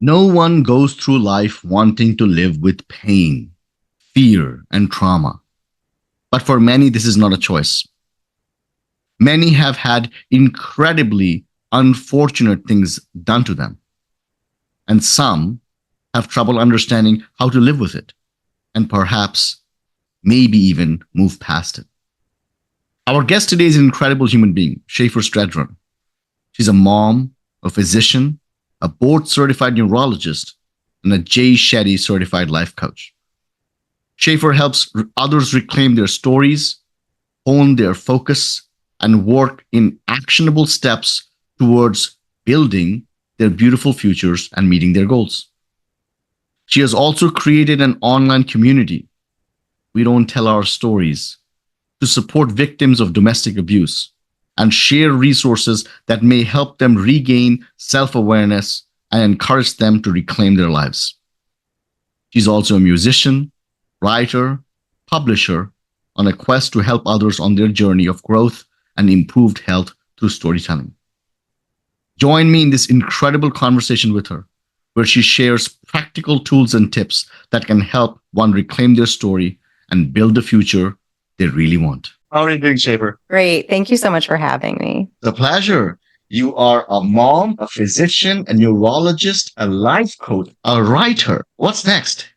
No one goes through life wanting to live with pain, fear, and trauma. But for many, this is not a choice. Many have had incredibly unfortunate things done to them, and some have trouble understanding how to live with it, and perhaps maybe even move past it. Our guest today is an incredible human being, Shafer Stedron. She's a mom, a physician, a board-certified neurologist, and a Jay Shetty certified life coach. Shafer helps others reclaim their stories, hone their focus, and work in actionable steps towards building their beautiful futures and meeting their goals. She has also created an online community, We Don't Tell Our Stories, to support victims of domestic abuse and share resources that may help them regain self-awareness and encourage them to reclaim their lives. She's also a musician, writer, publisher on a quest to help others on their journey of growth and improved health through storytelling. Join me in this incredible conversation with her, where she shares practical tools and tips that can help one reclaim their story and build the future they really want. How are you doing, Shafer? Great. Thank you so much for having me. It's a pleasure. You are a mom, a physician, a neurologist, a life coach, a writer. What's next?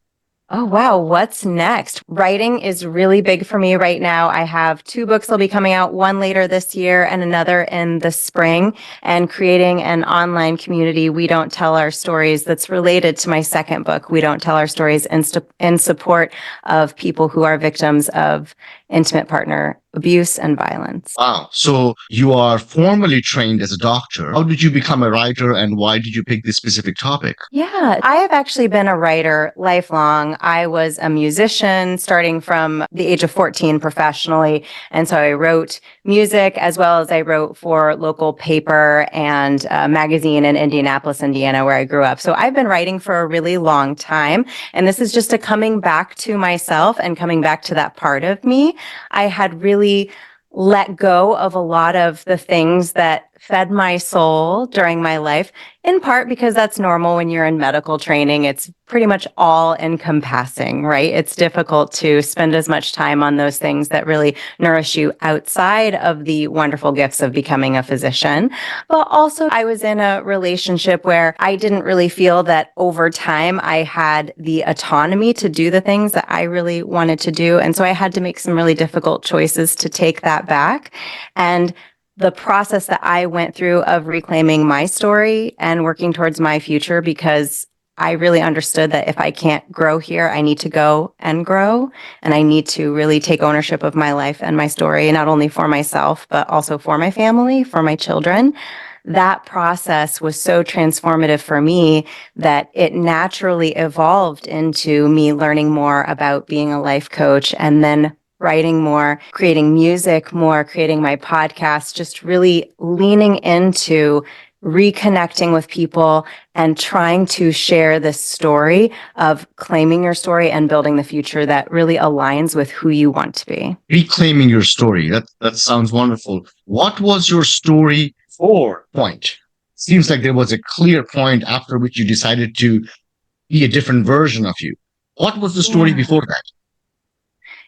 Oh, wow. What's next? Writing is really big for me right now. I have 2 books that'll be coming out, one later this year and another in the spring, and creating an online community, We Don't Tell Our Stories, that's related to my second book, We Don't Tell Our Stories, in support of people who are victims of intimate partner abuse and violence. Wow. So you are formally trained as a doctor. How did you become a writer, and why did you pick this specific topic? Yeah, I have actually been a writer lifelong. I was a musician starting from the age of 14 professionally. And so I wrote music as well as I wrote for local paper and magazine in Indianapolis, Indiana, where I grew up. So I've been writing for a really long time. And this is just a coming back to myself and coming back to that part of me. I had really let go of a lot of the things that fed my soul during my life, in part because that's normal when you're in medical training. It's pretty much all encompassing, right? It's difficult to spend as much time on those things that really nourish you outside of the wonderful gifts of becoming a physician. But also, I was in a relationship where I didn't really feel that over time I had the autonomy to do the things that I really wanted to do. And so I had to make some really difficult choices to take that back. And the process that I went through of reclaiming my story and working towards my future, because I really understood that if I can't grow here, I need to go and grow, and I need to really take ownership of my life and my story, not only for myself, but also for my family, for my children. That process was so transformative for me that it naturally evolved into me learning more about being a life coach, and then writing more, creating music more, creating my podcast, just really leaning into reconnecting with people and trying to share this story of claiming your story and building the future that really aligns with who you want to be. Reclaiming your story. That sounds wonderful. What was your story for point? Seems like there was a clear point after which you decided to be a different version of you. What was the story before that?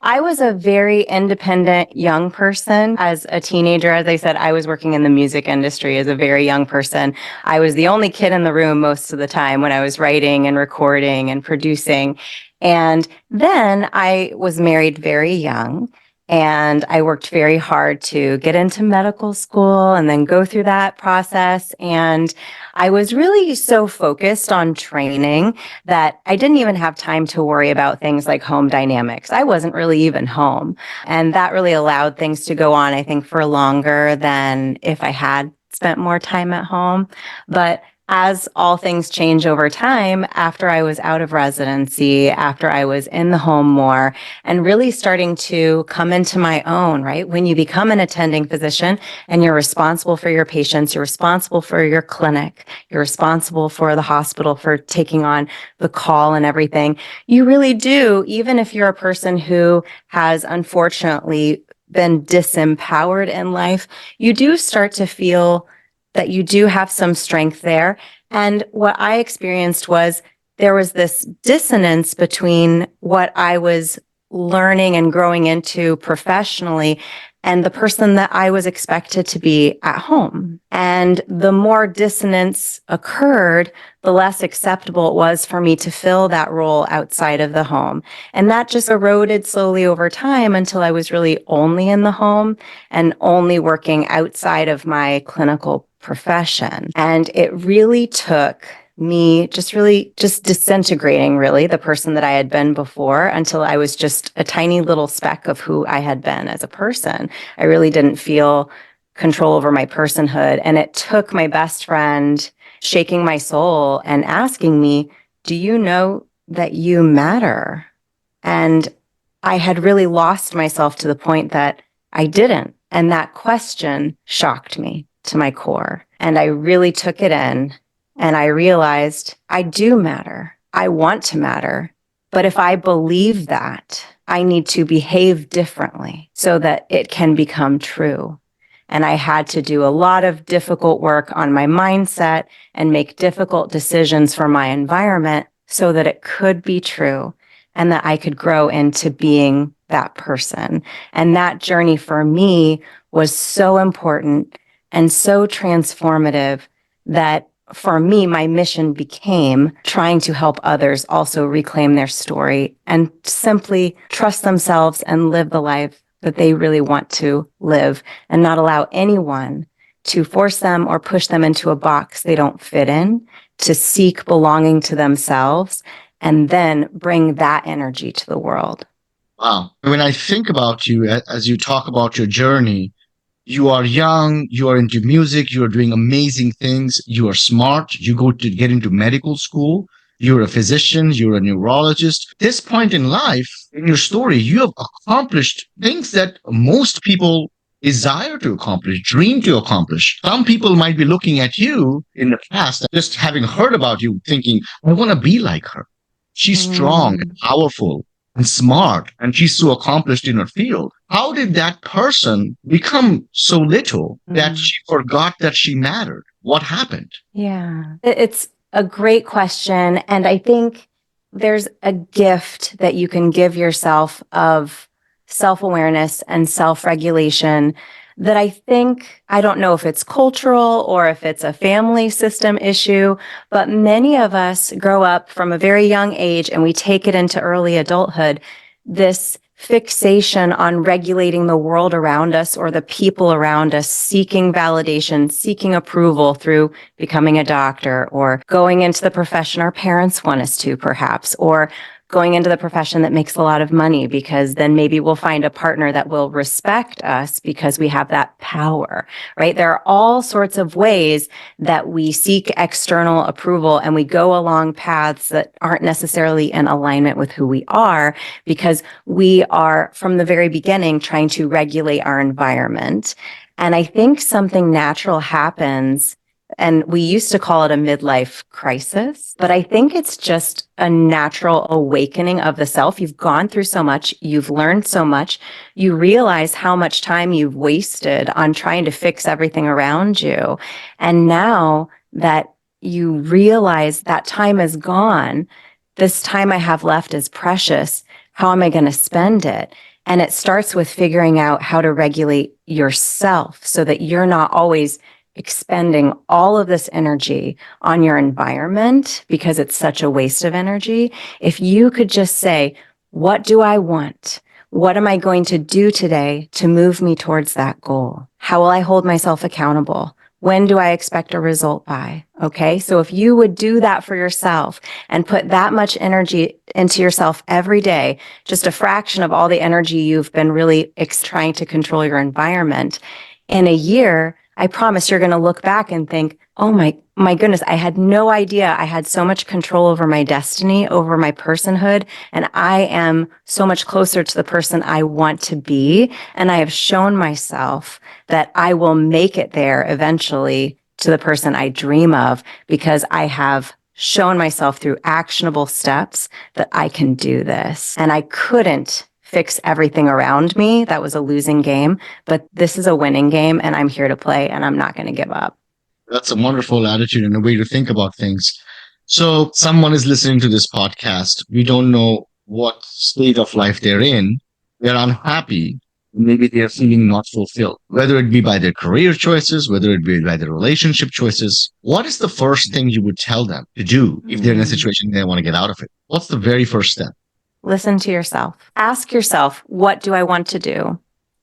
I was a very independent young person. As a teenager, as I said, I was working in the music industry as a very young person. I was the only kid in the room most of the time when I was writing and recording and producing. And then I was married very young. And I worked very hard to get into medical school and then go through that process. And I was really so focused on training that I didn't even have time to worry about things like home dynamics. I wasn't really even home. And that really allowed things to go on, I think, for longer than if I had spent more time at home. But as all things change over time, after I was out of residency, after I was in the home more, and really starting to come into my own, right? When you become an attending physician and you're responsible for your patients, you're responsible for your clinic, you're responsible for the hospital, for taking on the call and everything, you really do, even if you're a person who has unfortunately been disempowered in life, you do start to feel that you do have some strength there. And what I experienced was there was this dissonance between what I was learning and growing into professionally and the person that I was expected to be at home. And the more dissonance occurred, the less acceptable it was for me to fill that role outside of the home. And that just eroded slowly over time until I was really only in the home and only working outside of my clinical profession. And it really took me just disintegrating really the person that I had been before until I was just a tiny little speck of who I had been as a person. I really didn't feel control over my personhood. And it took my best friend shaking my soul and asking me, do you know that you matter? And I had really lost myself to the point that I didn't. And that question shocked me to my core. And I really took it in. And I realized I do matter. I want to matter. But if I believe that, I need to behave differently so that it can become true. And I had to do a lot of difficult work on my mindset and make difficult decisions for my environment so that it could be true and that I could grow into being that person. And that journey for me was so important and so transformative that for me, my mission became trying to help others also reclaim their story and simply trust themselves and live the life that they really want to live and not allow anyone to force them or push them into a box they don't fit in, to seek belonging to themselves and then bring that energy to the world. Wow. When I think about you as you talk about your journey, you are young, you are into music, you are doing amazing things, you are smart, you go to get into medical school, you're a physician, you're a neurologist. This point in life, in your story, you have accomplished things that most people desire to accomplish, dream to accomplish. Some people might be looking at you in the past, just having heard about you, thinking, I want to be like her. She's strong and powerful and smart, and she's so accomplished in her field. How did that person become so little that she forgot that she mattered? What happened? Yeah, it's a great question. And I think there's a gift that you can give yourself of self-awareness and self-regulation that I don't know if it's cultural or if it's a family system issue, but many of us grow up from a very young age and we take it into early adulthood, this fixation on regulating the world around us or the people around us, seeking validation, seeking approval through becoming a doctor or going into the profession our parents want us to, perhaps, or going into the profession that makes a lot of money because then maybe we'll find a partner that will respect us because we have that power, right? There are all sorts of ways that we seek external approval and we go along paths that aren't necessarily in alignment with who we are because we are from the very beginning trying to regulate our environment. And I think something natural happens. And we used to call it a midlife crisis, but I think it's just a natural awakening of the self. You've gone through so much, you've learned so much, you realize how much time you've wasted on trying to fix everything around you. And now that you realize that time is gone, this time I have left is precious. How am I going to spend it? And it starts with figuring out how to regulate yourself so that you're not always expending all of this energy on your environment because it's such a waste of energy. If you could just say, what do I want? What am I going to do today to move me towards that goal? How will I hold myself accountable? When do I expect a result by? Okay. So if you would do that for yourself and put that much energy into yourself every day, just a fraction of all the energy you've been really trying to control your environment in a year, I promise you're going to look back and think, oh my goodness, I had no idea I had so much control over my destiny, over my personhood, and I am so much closer to the person I want to be. And I have shown myself that I will make it there eventually to the person I dream of because I have shown myself through actionable steps that I can do this. And I couldn't fix everything around me. That was a losing game, but this is a winning game and I'm here to play and I'm not going to give up. That's a wonderful attitude and a way to think about things. So, someone is listening to this podcast. We don't know what state of life they're in. They're unhappy. Maybe they're feeling not fulfilled, whether it be by their career choices, whether it be by their relationship choices. What is the first thing you would tell them to do if they're in a situation they want to get out of it? What's the very first step? Listen to yourself. Ask yourself, what do I want to do?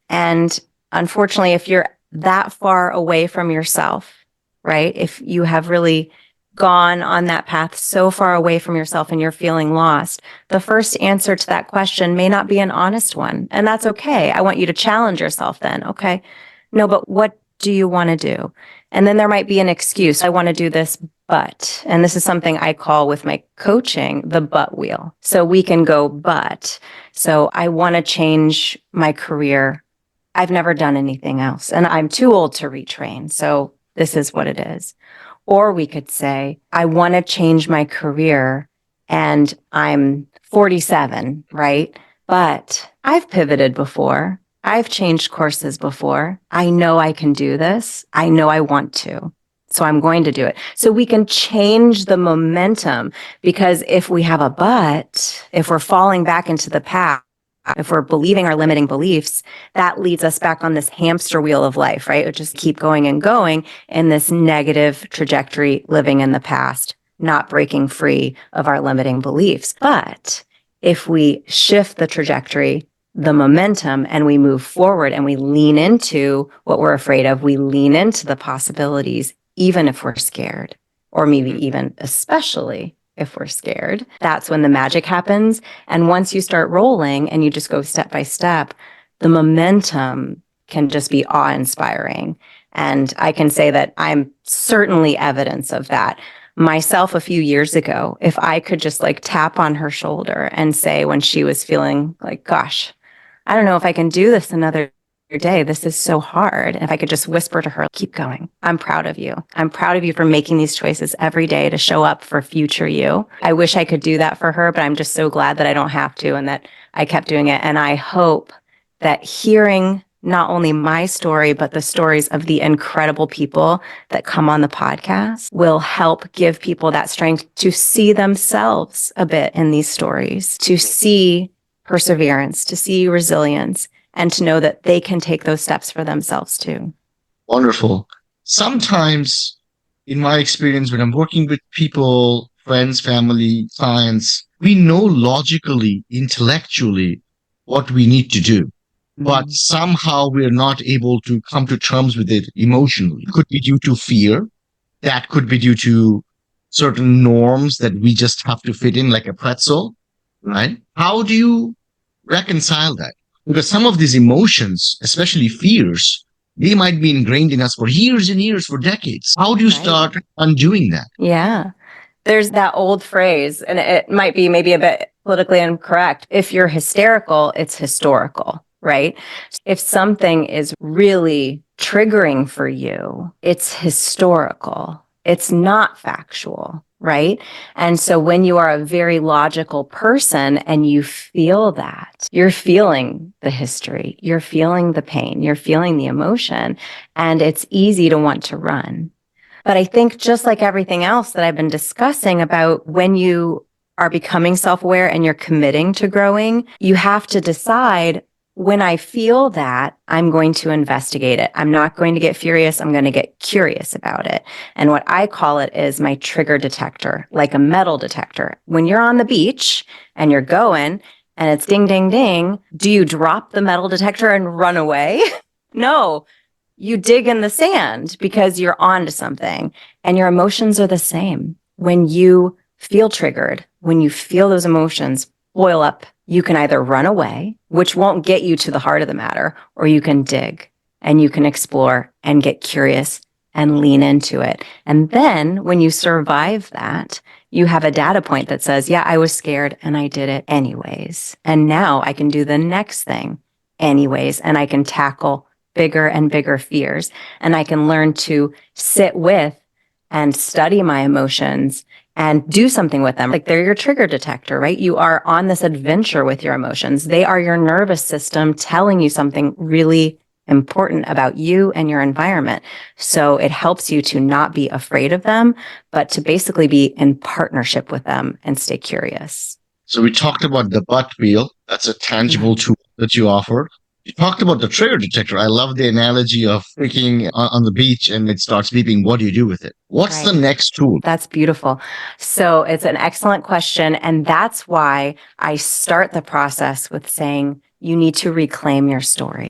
And unfortunately, if you're that far away from yourself, right? If you have really gone on that path so far away from yourself and you're feeling lost, the first answer to that question may not be an honest one. And that's okay. I want you to challenge yourself then. Okay. No, but what do you want to do? And then there might be an excuse. I want to do this, but, and this is something I call with my coaching, the but wheel. So we can go, but. So I want to change my career. I've never done anything else and I'm too old to retrain. So this is what it is. Or we could say, I want to change my career and I'm 47, right? But I've pivoted before. I've changed courses before. I know I can do this. I know I want to. So I'm going to do it. So we can change the momentum, because if we have a but, if we're falling back into the past, if we're believing our limiting beliefs, that leads us back on this hamster wheel of life, right? It just keep going and going in this negative trajectory, living in the past, not breaking free of our limiting beliefs. But if we shift the trajectory, the momentum, and we move forward and we lean into what we're afraid of, we lean into the possibilities, even if we're scared, or maybe even especially if we're scared, that's when the magic happens. And once you start rolling and you just go step by step, the momentum can just be awe-inspiring. And I can say that I'm certainly evidence of that. Myself a few years ago, if I could just like tap on her shoulder and say when she was feeling like, gosh, I don't know if I can do this another day. This is so hard. And if I could just whisper to her, keep going. I'm proud of you. I'm proud of you for making these choices every day to show up for future you. I wish I could do that for her, but I'm just so glad that I don't have to and that I kept doing it. And I hope that hearing not only my story, but the stories of the incredible people that come on the podcast will help give people that strength to see themselves a bit in these stories, to see perseverance, to see resilience, and to know that they can take those steps for themselves too. Wonderful. Sometimes, in my experience, when I'm working with people, friends, family, clients, we know logically, intellectually what we need to do, but somehow we're not able to come to terms with it emotionally. It could be due to fear. That could be due to certain norms that we just have to fit in like a pretzel, right? How do you reconcile that? Because some of these emotions, especially fears, they might be ingrained in us for years and years, for decades. How do you start undoing that? Yeah. There's that old phrase, and it might be maybe a bit politically incorrect. If you're hysterical, it's historical, right? If something is really triggering for you, it's historical. It's not factual, right? And so when you are a very logical person and you feel that, you're feeling the history, you're feeling the pain, you're feeling the emotion, and it's easy to want to run. But I think just like everything else that I've been discussing about when you are becoming self-aware and you're committing to growing, you have to decide, when I feel that, I'm going to investigate it. I'm not going to get furious. I'm going to get curious about it. And what I call it is my trigger detector, like a metal detector. When you're on the beach and you're going and it's ding, ding, ding, do you drop the metal detector and run away? No. You dig in the sand because you're on to something, and your emotions are the same. When you feel triggered, when you feel those emotions boil up, you can either run away, which won't get you to the heart of the matter, or you can dig and you can explore and get curious and lean into it. And then when you survive that, you have a data point that says, yeah, I was scared and I did it anyways. And now I can do the next thing anyways, and I can tackle bigger and bigger fears. And I can learn to sit with and study my emotions and do something with them. Like they're your trigger detector, right? You are on this adventure with your emotions. They are your nervous system telling you something really important about you and your environment. So it helps you to not be afraid of them, but to basically be in partnership with them and stay curious. So we talked about the butt wheel. That's a tangible tool that you offer. You talked about the trigger detector. I love the analogy of freaking on the beach and it starts beeping. What do you do with it? What's the next tool? That's beautiful. So it's an excellent question. And that's why I start the process with saying you need to reclaim your story.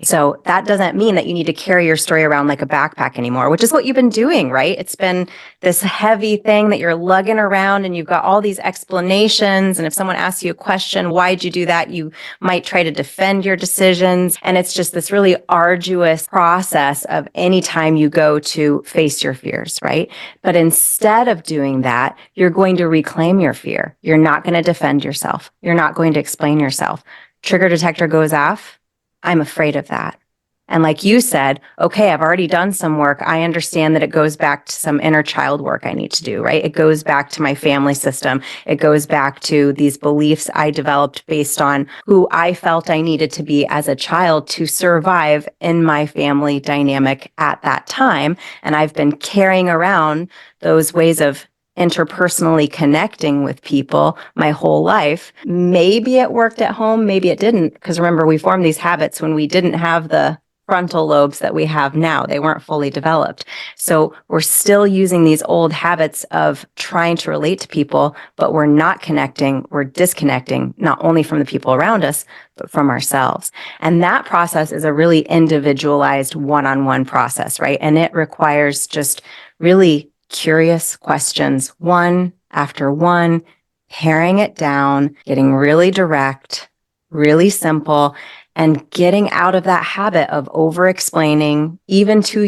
So that doesn't mean that you need to carry your story around like a backpack anymore, which is what you've been doing, right? It's been this heavy thing that you're lugging around and you've got all these explanations. And if someone asks you a question, why'd you do that? You might try to defend your decisions. And it's just this really arduous process of any time you go to face your fears, right? But instead of doing that, you're going to reclaim your fear. You're not going to defend yourself. You're not going to explain yourself. Trigger detector goes off. I'm afraid of that. And like you said, okay, I've already done some work. I understand that it goes back to some inner child work I need to do, right? It goes back to my family system. It goes back to these beliefs I developed based on who I felt I needed to be as a child to survive in my family dynamic at that time. And I've been carrying around those ways of interpersonally connecting with people my whole life. Maybe it worked at home, maybe it didn't. Because remember, we formed these habits when we didn't have the frontal lobes that we have now. They weren't fully developed. So we're still using these old habits of trying to relate to people, but we're not connecting. We're disconnecting, not only from the people around us, but from ourselves. And that process is a really individualized one-on-one process, right? And it requires just really curious questions, one after one, paring it down, getting really direct, really simple, and getting out of that habit of over-explaining even to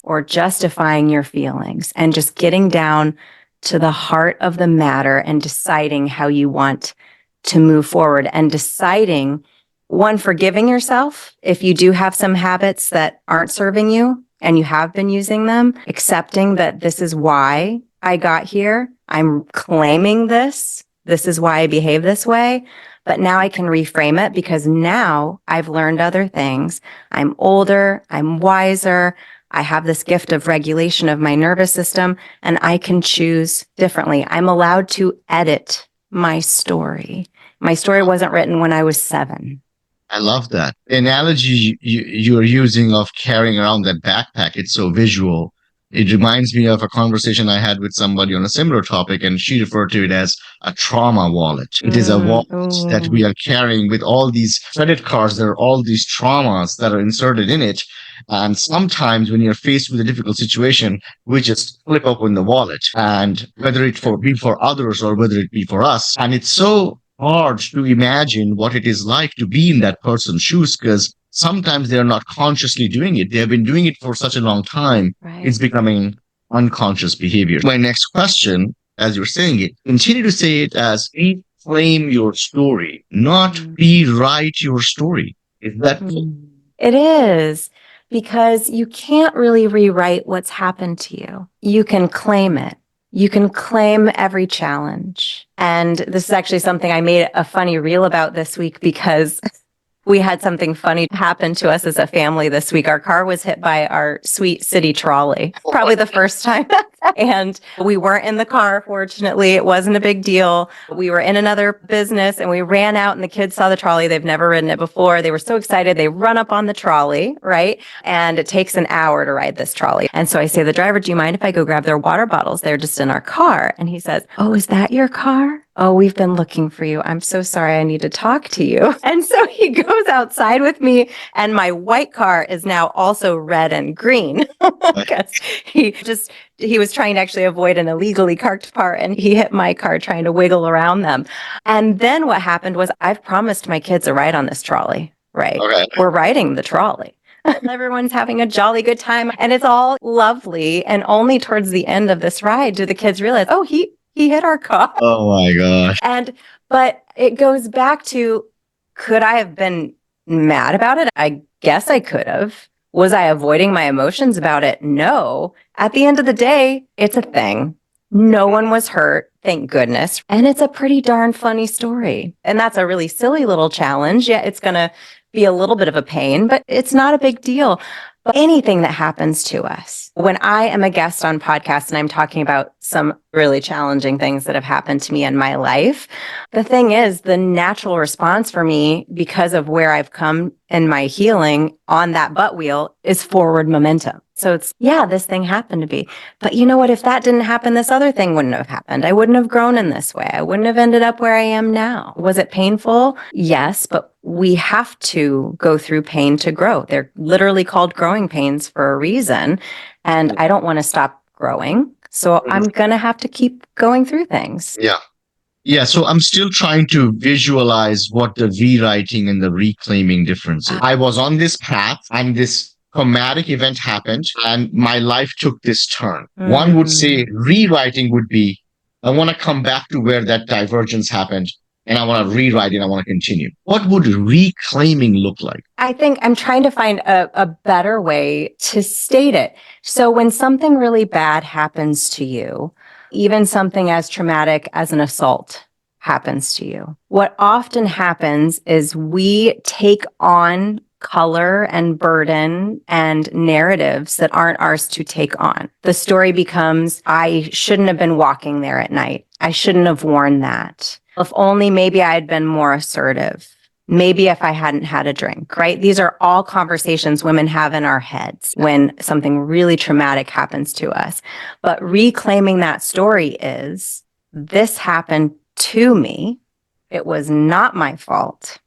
or justifying your feelings, and just getting down to the heart of the matter and deciding how you want to move forward, and deciding, one, forgiving yourself if you do have some habits that aren't serving you and you have been using them, accepting that this is why I got here. I'm claiming this. This is why I behave this way. But now I can reframe it because now I've learned other things. I'm older. I'm wiser. I have this gift of regulation of my nervous system, and I can choose differently. I'm allowed to edit my story. My story wasn't written when I was 7. I love that. The analogy you're using of carrying around that backpack, it's so visual. It reminds me of a conversation I had with somebody on a similar topic, and she referred to it as a trauma wallet. It is a wallet that we are carrying with all these credit cards. There are all these traumas that are inserted in it. And sometimes when you're faced with a difficult situation, we just flip open the wallet, and whether it be for others or whether it be for us. And it's so hard to imagine what it is like to be in that person's shoes, because sometimes they're not consciously doing it. They've been doing it for such a long time. Right. It's becoming unconscious behavior. My next question, as you're saying it, continue to say it as reclaim your story, not rewrite your story. Is that? It is, because you can't really rewrite what's happened to you. You can claim it. You can claim every challenge. And this is actually something I made a funny reel about this week, because we had something funny happen to us as a family this week. Our car was hit by our sweet city trolley, probably the first time. And we weren't in the car, fortunately. It wasn't a big deal. We were in another business and we ran out and the kids saw the trolley. They've never ridden it before. They were so excited. They run up on the trolley, right? And it takes an hour to ride this trolley. And so I say to the driver, do you mind if I go grab their water bottles? They're just in our car. And he says, oh, is that your car? Oh, we've been looking for you. I'm so sorry. I need to talk to you. And so he goes outside with me, and my white car is now also red and green because he was trying to actually avoid an illegally parked car, and he hit my car trying to wiggle around them. And then what happened was, I've promised my kids a ride on this trolley, right? Okay. We're riding the trolley. Everyone's having a jolly good time and it's all lovely. And only towards the end of this ride do the kids realize, oh, he hit our car. Oh my gosh. But it goes back to, could I have been mad about it? I guess I could have. Was I avoiding my emotions about it? No. At the end of the day, it's a thing. No one was hurt, thank goodness. And it's a pretty darn funny story. And that's a really silly little challenge. Yeah, it's going to be a little bit of a pain, but it's not a big deal. But anything that happens to us, when I am a guest on podcasts and I'm talking about some really challenging things that have happened to me in my life, the thing is, the natural response for me, because of where I've come in my healing on that butt wheel, is forward momentum. So it's, yeah, this thing happened to be. But you know what? If that didn't happen, this other thing wouldn't have happened. I wouldn't have grown in this way. I wouldn't have ended up where I am now. Was it painful? Yes, but we have to go through pain to grow. They're literally called growing pains for a reason. And I don't want to stop growing. So I'm going to have to keep going through things. Yeah. Yeah, so I'm still trying to visualize what the rewriting and the reclaiming difference is. I was on this path and this traumatic event happened and my life took this turn. One would say rewriting would be, I want to come back to where that divergence happened and I want to rewrite it. I want to continue. What would reclaiming look like? I think I'm trying to find a better way to state it. So when something really bad happens to you, even something as traumatic as an assault happens to you, what often happens is we take on color and burden and narratives that aren't ours to take on. The story becomes, I shouldn't have been walking there at night. I shouldn't have worn that. If only maybe I had been more assertive. Maybe if I hadn't had a drink, right? These are all conversations women have in our heads when something really traumatic happens to us. But reclaiming that story is, this happened to me. It was not my fault.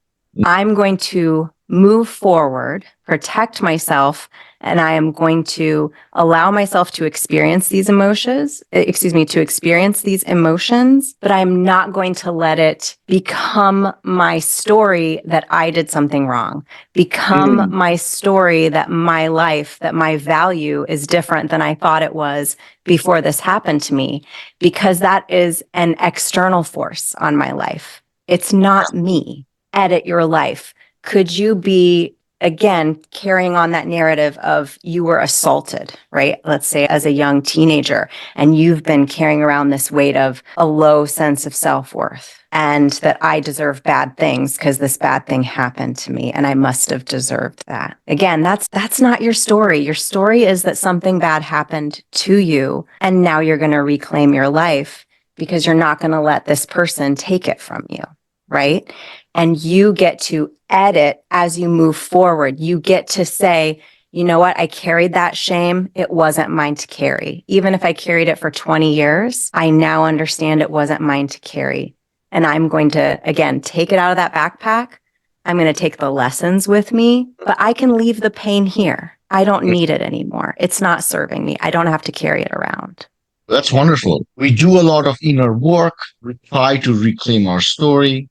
I'm going to move forward, protect myself, and I am going to allow myself to experience these emotions, to experience these emotions, but I'm not going to let it become my story that I did something wrong, become my story that my life, that my value is different than I thought it was before this happened to me, because that is an external force on my life. It's not me. Edit your life. Could you be, again, carrying on that narrative of you were assaulted, right? Let's say as a young teenager, and you've been carrying around this weight of a low sense of self-worth and that I deserve bad things because this bad thing happened to me and I must have deserved that. Again, that's not your story. Your story is that something bad happened to you and now you're going to reclaim your life because you're not going to let this person take it from you, right? And you get to edit as you move forward. You get to say, you know what? I carried that shame. It wasn't mine to carry. Even if I carried it for 20 years, I now understand it wasn't mine to carry. And I'm going to, again, take it out of that backpack. I'm going to take the lessons with me, but I can leave the pain here. I don't need it anymore. It's not serving me. I don't have to carry it around. That's wonderful. We do a lot of inner work. We try to reclaim our story.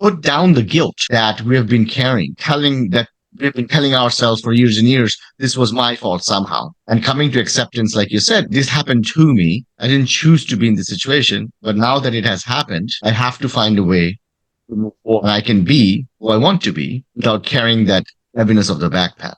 Put down the guilt that we have been carrying, we've been telling ourselves for years and years, this was my fault somehow. And coming to acceptance, like you said, this happened to me. I didn't choose to be in this situation, but now that it has happened, I have to find a way to move forward. And I can be who I want to be without carrying that heaviness of the backpack.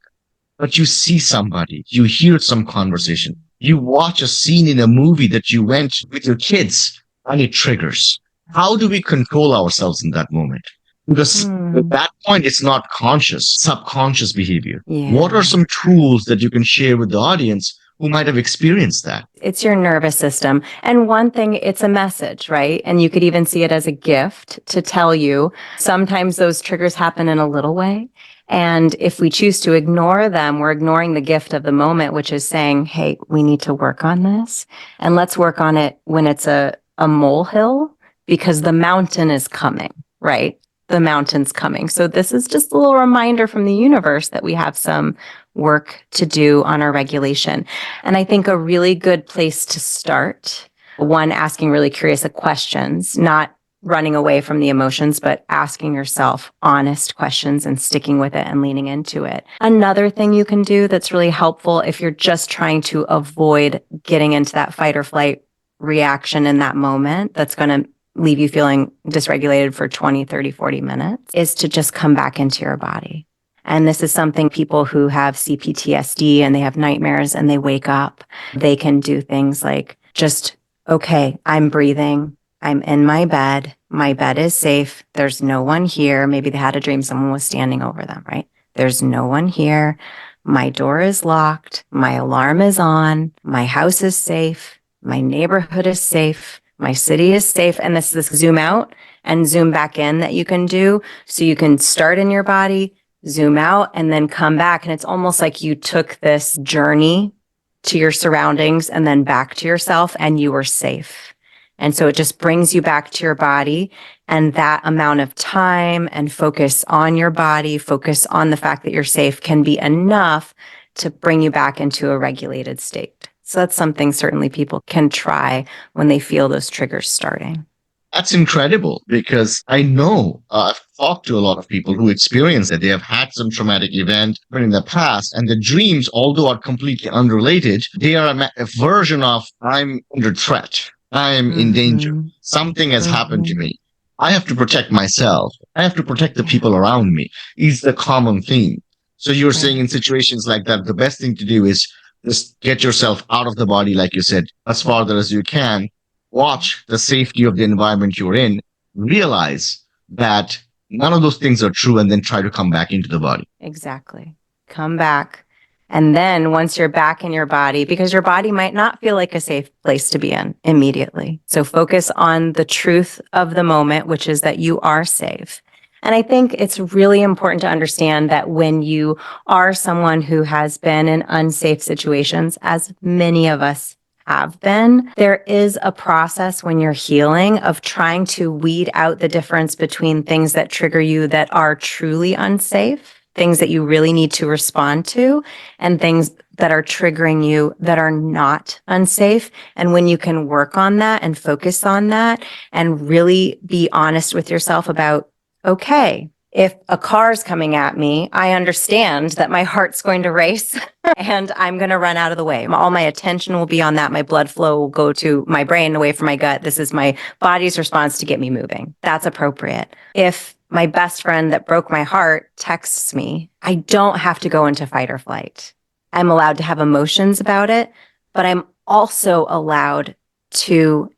But you see somebody, you hear some conversation, you watch a scene in a movie that you went with your kids, and it triggers. How do we control ourselves in that moment? Because at that point, it's not conscious, subconscious behavior. Yeah. What are some tools that you can share with the audience who might have experienced that? It's your nervous system. And one thing, it's a message, right? And you could even see it as a gift to tell you. Sometimes those triggers happen in a little way. And if we choose to ignore them, we're ignoring the gift of the moment, which is saying, hey, we need to work on this. And let's work on it when it's a molehill, because the mountain is coming, right? The mountain's coming. So this is just a little reminder from the universe that we have some work to do on our regulation. And I think a really good place to start, one, asking really curious questions, not running away from the emotions, but asking yourself honest questions and sticking with it and leaning into it. Another thing you can do that's really helpful if you're just trying to avoid getting into that fight or flight reaction in that moment, that's going to leave you feeling dysregulated for 20, 30, 40 minutes, is to just come back into your body. And this is something people who have CPTSD and they have nightmares and they wake up, they can do things like just, okay, I'm breathing. I'm in my bed. My bed is safe. There's no one here. Maybe they had a dream someone was standing over them, right? There's no one here. My door is locked. My alarm is on. My house is safe. My neighborhood is safe. My city is safe. And this zoom out and zoom back in that you can do. So you can start in your body, zoom out, and then come back. And it's almost like you took this journey to your surroundings and then back to yourself, and you were safe. And so it just brings you back to your body, and that amount of time and focus on your body, focus on the fact that you're safe can be enough to bring you back into a regulated state. So that's something certainly people can try when they feel those triggers starting. That's incredible because I know I've talked to a lot of people who experience that they have had some traumatic event in the past, and the dreams, although are completely unrelated, they are a version of I'm under threat. I am in danger. Something has happened to me. I have to protect myself. I have to protect the people around me is the common theme. So you're saying in situations like that, the best thing to do is just get yourself out of the body, like you said, as farther as you can. Watch the safety of the environment you're in, realize that none of those things are true, and then try to come back into the body. Exactly. Come back. And then once you're back in your body, because your body might not feel like a safe place to be in immediately. So focus on the truth of the moment, which is that you are safe. And I think it's really important to understand that when you are someone who has been in unsafe situations, as many of us have been, there is a process when you're healing of trying to weed out the difference between things that trigger you that are truly unsafe, things that you really need to respond to, and things that are triggering you that are not unsafe. And when you can work on that and focus on that and really be honest with yourself about, okay, if a car's coming at me, I understand that my heart's going to race and I'm going to run out of the way. All my attention will be on that. My blood flow will go to my brain away from my gut. This is my body's response to get me moving. That's appropriate. If my best friend that broke my heart texts me, I don't have to go into fight or flight. I'm allowed to have emotions about it, but I'm also allowed to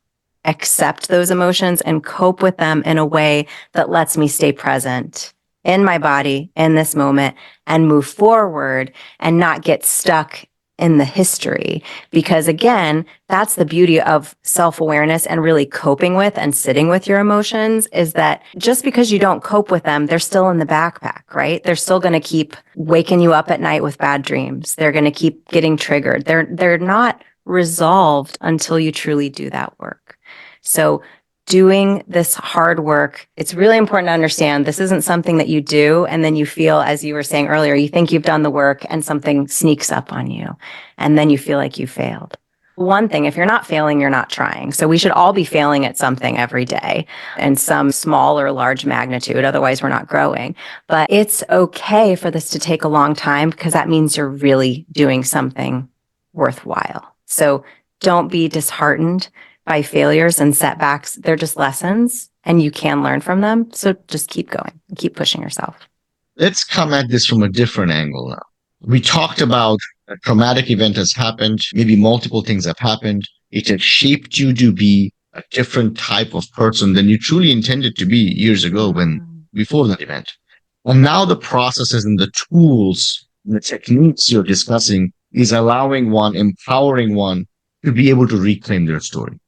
accept those emotions and cope with them in a way that lets me stay present in my body in this moment and move forward and not get stuck in the history. Because again, that's the beauty of self-awareness and really coping with and sitting with your emotions, is that just because you don't cope with them, they're still in the backpack, right? They're still going to keep waking you up at night with bad dreams. They're going to keep getting triggered. They're not resolved until you truly do that work. So doing this hard work, it's really important to understand this isn't something that you do and then you feel, as you were saying earlier, you think you've done the work and something sneaks up on you and then you feel like you failed. One thing, if you're not failing, you're not trying. So we should all be failing at something every day in some small or large magnitude. Otherwise, we're not growing. But it's okay for this to take a long time because that means you're really doing something worthwhile. So don't be disheartened by failures and setbacks. They're just lessons and you can learn from them. So just keep going and keep pushing yourself. Let's come at this from a different angle now. We talked about a traumatic event has happened. Maybe multiple things have happened. It has shaped you to be a different type of person than you truly intended to be years ago before that event. And now the processes and the tools and the techniques you're discussing is allowing one, empowering one to be able to reclaim their story.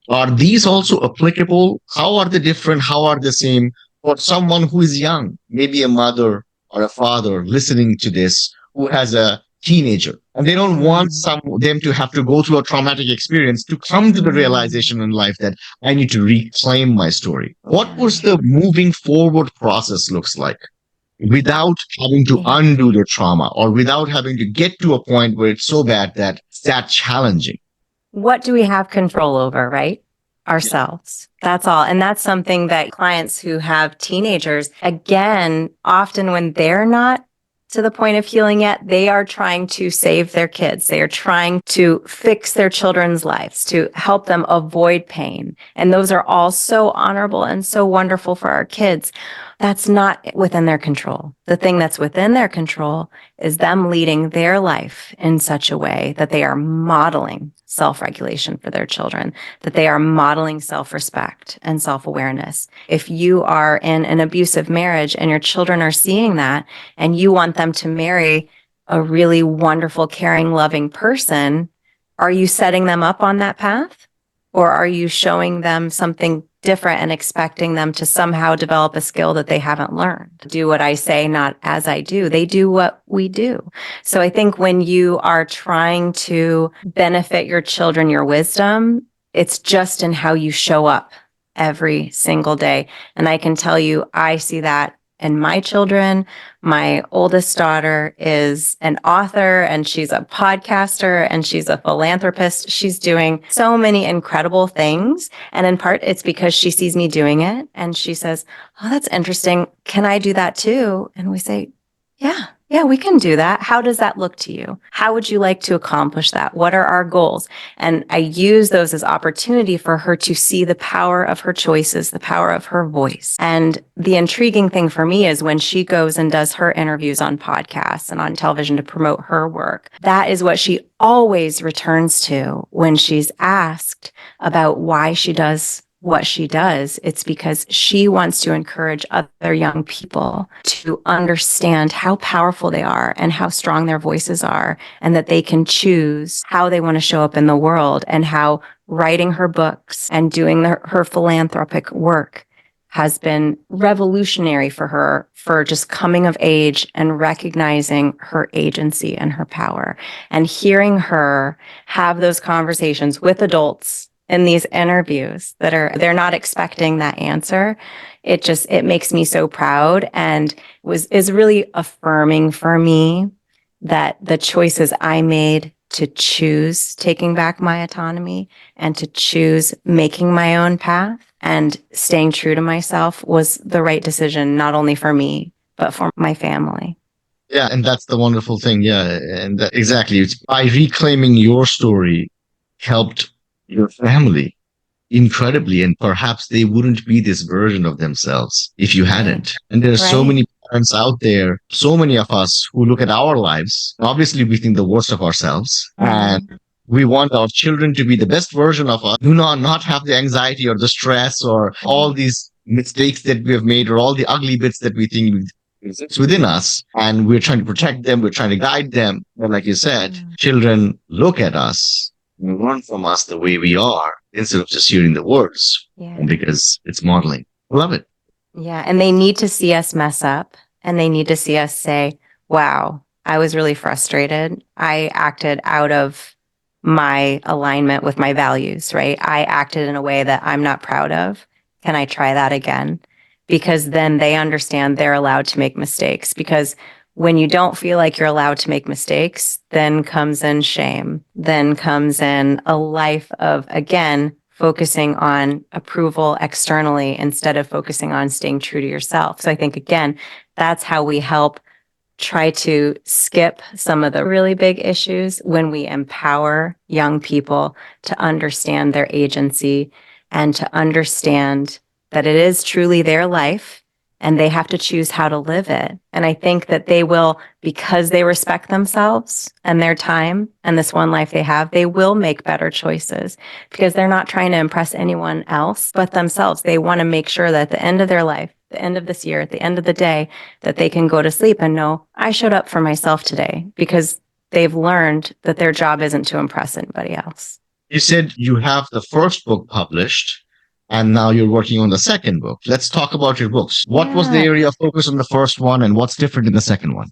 Are these also applicable? How are they different? How are the same for someone who is young, maybe a mother or a father listening to this who has a teenager and they don't want them to have to go through a traumatic experience to come to the realization in life that I need to reclaim my story? What was the moving forward process looks like without having to undo the trauma or without having to get to a point where it's so bad that it's that challenging? What do we have control over, right? Ourselves. That's all. And that's something that clients who have teenagers, again, often when they're not to the point of healing yet, they are trying to save their kids. They are trying to fix their children's lives, to help them avoid pain. And those are all so honorable and so wonderful for our kids. That's not within their control. The thing that's within their control is them leading their life in such a way that they are modeling self-regulation for their children, that they are modeling self-respect and self-awareness. If you are in an abusive marriage and your children are seeing that and you want them to marry a really wonderful, caring, loving person, are you setting them up on that path? Or are you showing them something different and expecting them to somehow develop a skill that they haven't learned? Do what I say, not as I do. They do what we do. So I think when you are trying to benefit your children, your wisdom, it's just in how you show up every single day. And I can tell you, I see that in my children. My oldest daughter is an author and she's a podcaster and she's a philanthropist. She's doing so many incredible things. And in part, it's because she sees me doing it and she says, "Oh, that's interesting. Can I do that too?" And we say, yeah, we can do that. How does that look to you? How would you like to accomplish that? What are our goals? And I use those as opportunity for her to see the power of her choices, the power of her voice. And the intriguing thing for me is when she goes and does her interviews on podcasts and on television to promote her work, that is what she always returns to when she's asked about why she does what she does. It's because she wants to encourage other young people to understand how powerful they are and how strong their voices are, and that they can choose how they want to show up in the world, and how writing her books and doing her philanthropic work has been revolutionary for her for just coming of age and recognizing her agency and her power. And hearing her have those conversations with adults in these interviews they're not expecting that answer. It makes me so proud, and is really affirming for me that the choices I made to choose taking back my autonomy and to choose making my own path and staying true to myself was the right decision, not only for me, but for my family. Yeah, and that's the wonderful thing. Yeah, and exactly. It's by reclaiming your story helped your family incredibly, and perhaps they wouldn't be this version of themselves if you hadn't. And there are so many parents out there, so many of us who look at our lives. Obviously, we think the worst of ourselves, and we want our children to be the best version of us, do not have the anxiety or the stress or all these mistakes that we have made or all the ugly bits that we think exists within us. And we're trying to protect them, we're trying to guide them. And like you said, children look at us, learn from us the way we are instead of just hearing the words, because it's modeling. Love it. Yeah. And they need to see us mess up, and they need to see us say, wow, I was really frustrated. I acted out of my alignment with my values, right? I acted in a way that I'm not proud of. Can I try that again? Because then they understand they're allowed to make mistakes. Because when you don't feel like you're allowed to make mistakes, then comes in shame. Then comes in a life of, again, focusing on approval externally instead of focusing on staying true to yourself. So I think, again, that's how we help try to skip some of the really big issues when we empower young people to understand their agency and to understand that it is truly their life and they have to choose how to live it. And I think that they will, because they respect themselves and their time and this one life they have, they will make better choices because they're not trying to impress anyone else but themselves. They want to make sure that at the end of their life, the end of this year, at the end of the day, that they can go to sleep and know, I showed up for myself today, because they've learned that their job isn't to impress anybody else. You said you have the first book published, and now you're working on the second book. Let's talk about your books. What was the area of focus on the first one, and what's different in the second one?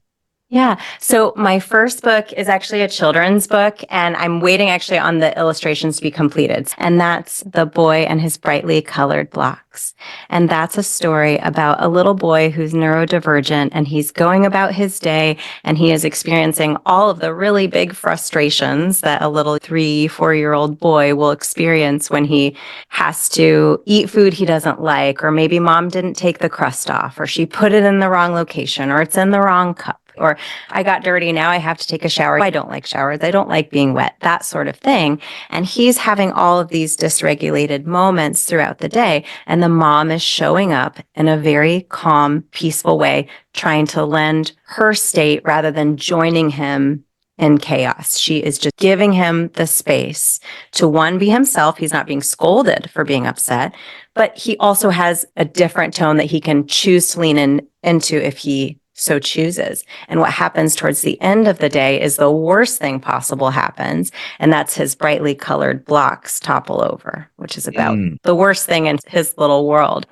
Yeah. So my first book is actually a children's book, and I'm waiting actually on the illustrations to be completed. And that's The Boy and His Brightly Colored Blocks. And that's a story about a little boy who's neurodivergent, and he's going about his day, and he is experiencing all of the really big frustrations that a little 3-4-year-old boy will experience when he has to eat food he doesn't like, or maybe mom didn't take the crust off, or she put it in the wrong location, or it's in the wrong cup. or I got dirty, now I have to take a shower. I don't like showers. I don't like being wet, that sort of thing. And he's having all of these dysregulated moments throughout the day. And the mom is showing up in a very calm, peaceful way, trying to lend her state rather than joining him in chaos. She is just giving him the space to, one, be himself. He's not being scolded for being upset, but he also has a different tone that he can choose to lean into if he so chooses. And what happens towards the end of the day is the worst thing possible happens. And that's his brightly colored blocks topple over, which is about the worst thing in his little world.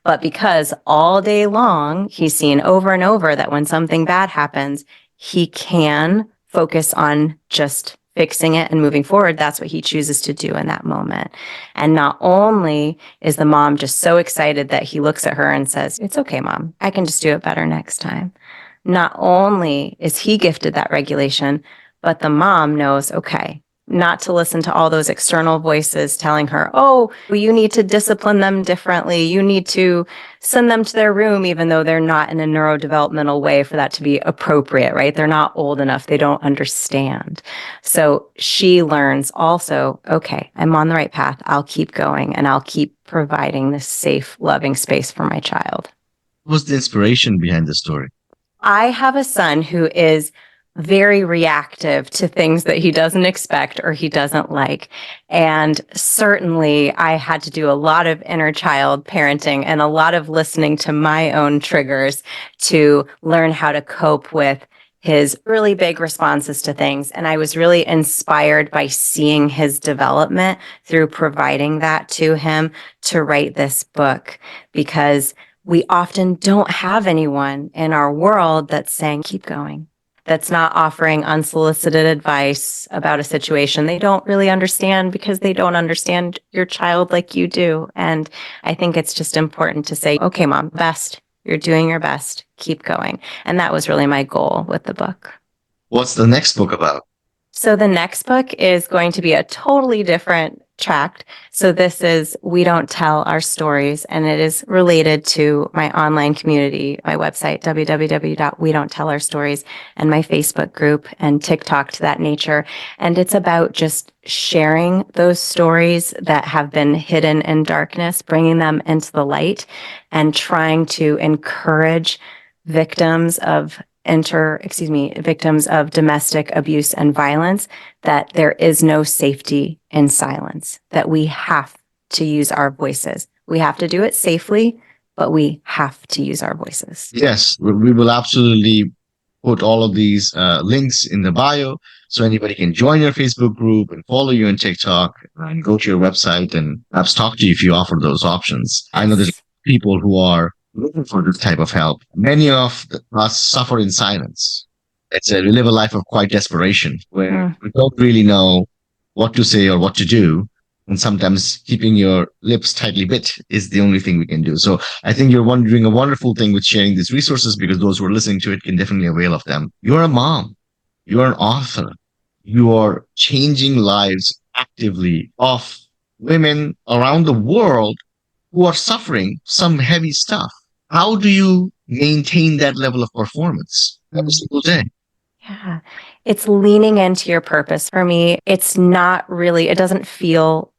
But because all day long, he's seen over and over that when something bad happens, he can focus on just fixing it and moving forward. That's what he chooses to do in that moment. And not only is the mom just so excited that he looks at her and says, "It's okay, Mom, I can just do it better next time." Not only is he gifted that regulation, but the mom knows, okay, not to listen to all those external voices telling her, "Oh, you need to discipline them differently. You need to send them to their room," even though they're not in a neurodevelopmental way for that to be appropriate, right? They're not old enough. They don't understand. So she learns also, okay, I'm on the right path. I'll keep going and I'll keep providing this safe, loving space for my child. What was the inspiration behind the story? I have a son who is very reactive to things that he doesn't expect or he doesn't like. And certainly I had to do a lot of inner child parenting and a lot of listening to my own triggers to learn how to cope with his really big responses to things. And I was really inspired by seeing his development through providing that to him to write this book, because we often don't have anyone in our world that's saying, keep going, that's not offering unsolicited advice about a situation they don't really understand because they don't understand your child like you do. And I think it's just important to say, okay, Mom, best, you're doing your best, keep going. And that was really my goal with the book. What's the next book about? So the next book is going to be a totally different tract. So this is We Don't Tell Our Stories, and it is related to my online community, my website, www.wedon'ttellOurStories, and my Facebook group and TikTok to that nature. And it's about just sharing those stories that have been hidden in darkness, bringing them into the light, and trying to encourage victims of domestic abuse and violence, that there is no safety in silence, that we have to use our voices. We have to do it safely, but we have to use our voices. Yes, we will absolutely put all of these links in the bio so anybody can join your Facebook group and follow you on TikTok and go to your website and perhaps talk to you if you offer those options. I know there's people who are looking for this type of help. Many of us suffer in silence. We live a life of quiet desperation where we don't really know what to say or what to do. And sometimes keeping your lips tightly bit is the only thing we can do. So I think you're doing a wonderful thing with sharing these resources, because those who are listening to it can definitely avail of them. You're a mom. You're an author. You are changing lives actively of women around the world who are suffering some heavy stuff. How do you maintain that level of performance every single day? Yeah, it's leaning into your purpose. For me, it's not really, it doesn't feel.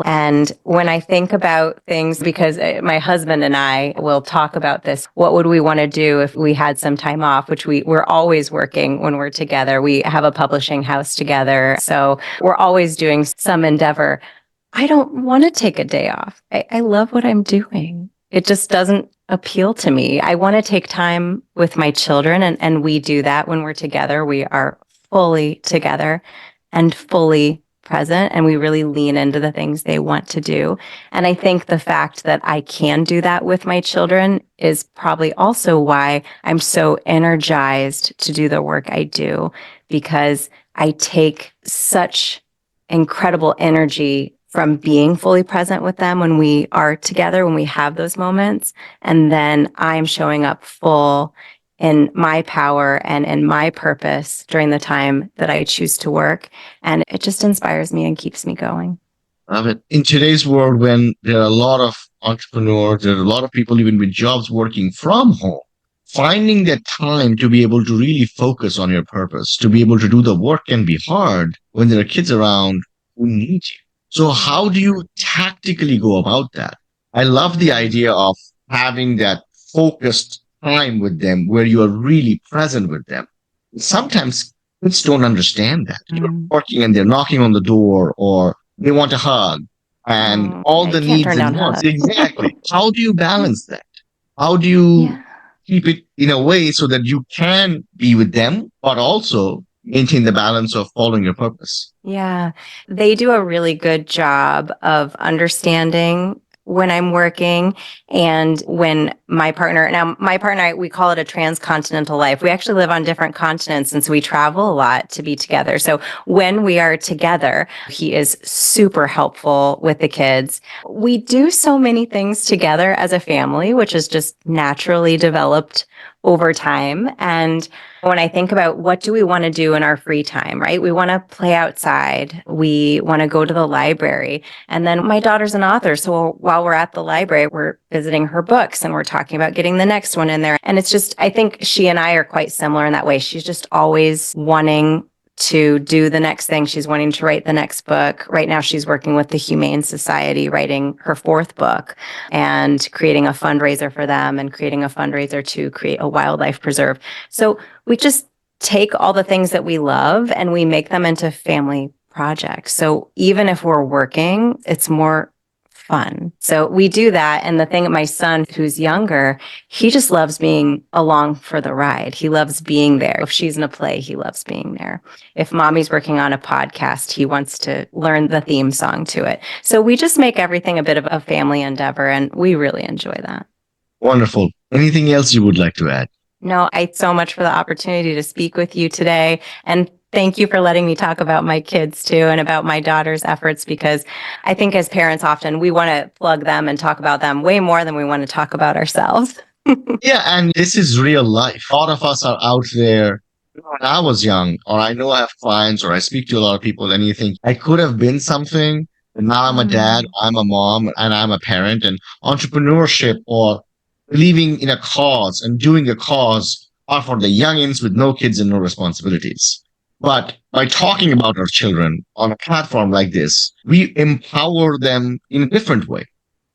And when I think about things, because my husband and I will talk about this, what would we want to do if we had some time off, which we're always working when we're together. We have a publishing house together, so we're always doing some endeavor. I don't want to take a day off. I love what I'm doing. It just doesn't appeal to me. I want to take time with my children, and we do that when we're together. We are fully together and fully present, and we really lean into the things they want to do. And I think the fact that I can do that with my children is probably also why I'm so energized to do the work I do, because I take such incredible energy from being fully present with them when we are together, when we have those moments. And then I'm showing up full in my power and in my purpose during the time that I choose to work. And it just inspires me and keeps me going. Love it. In today's world, when there are a lot of entrepreneurs, there are a lot of people even with jobs working from home, finding that time to be able to really focus on your purpose, to be able to do the work can be hard when there are kids around who need you. So how do you tactically go about that? I love the idea of having that focused time with them where you are really present with them. Sometimes kids don't understand that. You're Mm. working and they're knocking on the door or they want a hug and Oh, all yeah, the you can't needs turn and down wants. hugs. Exactly. How do you balance that? How do you Yeah. keep it in a way so that you can be with them, but also maintain the balance of following your purpose? Yeah, they do a really good job of understanding when I'm working and when my partner, we call it a transcontinental life. We actually live on different continents and so we travel a lot to be together. So when we are together, he is super helpful with the kids. We do so many things together as a family, which is just naturally developed over time. And when I think about what do we want to do in our free time, right? We want to play outside. We want to go to the library. And then my daughter's an author. So while we're at the library, we're visiting her books and we're talking about getting the next one in there. And it's just, I think she and I are quite similar in that way. She's just always wanting to do the next thing. She's wanting to write the next book. Right now, she's working with the Humane Society, writing her fourth book and creating a fundraiser for them and creating a fundraiser to create a wildlife preserve. So we just take all the things that we love and we make them into family projects. So even if we're working, it's more fun. So we do that. And the thing, my son, who's younger, he just loves being along for the ride. He loves being there. If she's in a play, he loves being there. If mommy's working on a podcast, he wants to learn the theme song to it. So we just make everything a bit of a family endeavor, and we really enjoy that. Wonderful. Anything else you would like to add? No, I so much for the opportunity to speak with you today. And thank you for letting me talk about my kids too and about my daughter's efforts, because I think as parents, often we want to plug them and talk about them way more than we want to talk about ourselves. Yeah, and this is real life. A lot of us are out there. When I was young, or I know I have clients, or I speak to a lot of people, and you think I could have been something, but now I'm a dad, I'm a mom, and I'm a parent, and entrepreneurship or believing in a cause and doing a cause are for the youngins with no kids and no responsibilities. But by talking about our children on a platform like this, we empower them in a different way.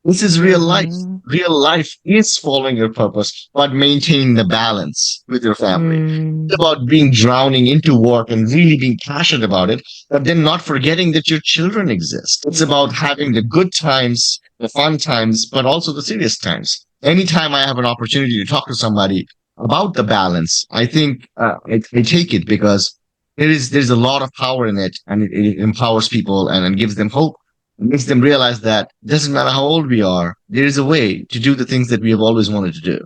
This is real life. Mhm. Real life is following your purpose, but maintaining the balance with your family. It's about being drowning into work and really being passionate about it, but then not forgetting that your children exist. It's about having the good times, the fun times, but also the serious times. Anytime I have an opportunity to talk to somebody about the balance, I think I take it because there's a lot of power in it, and it empowers people and gives them hope. It makes them realize that it doesn't matter how old we are, there is a way to do the things that we have always wanted to do.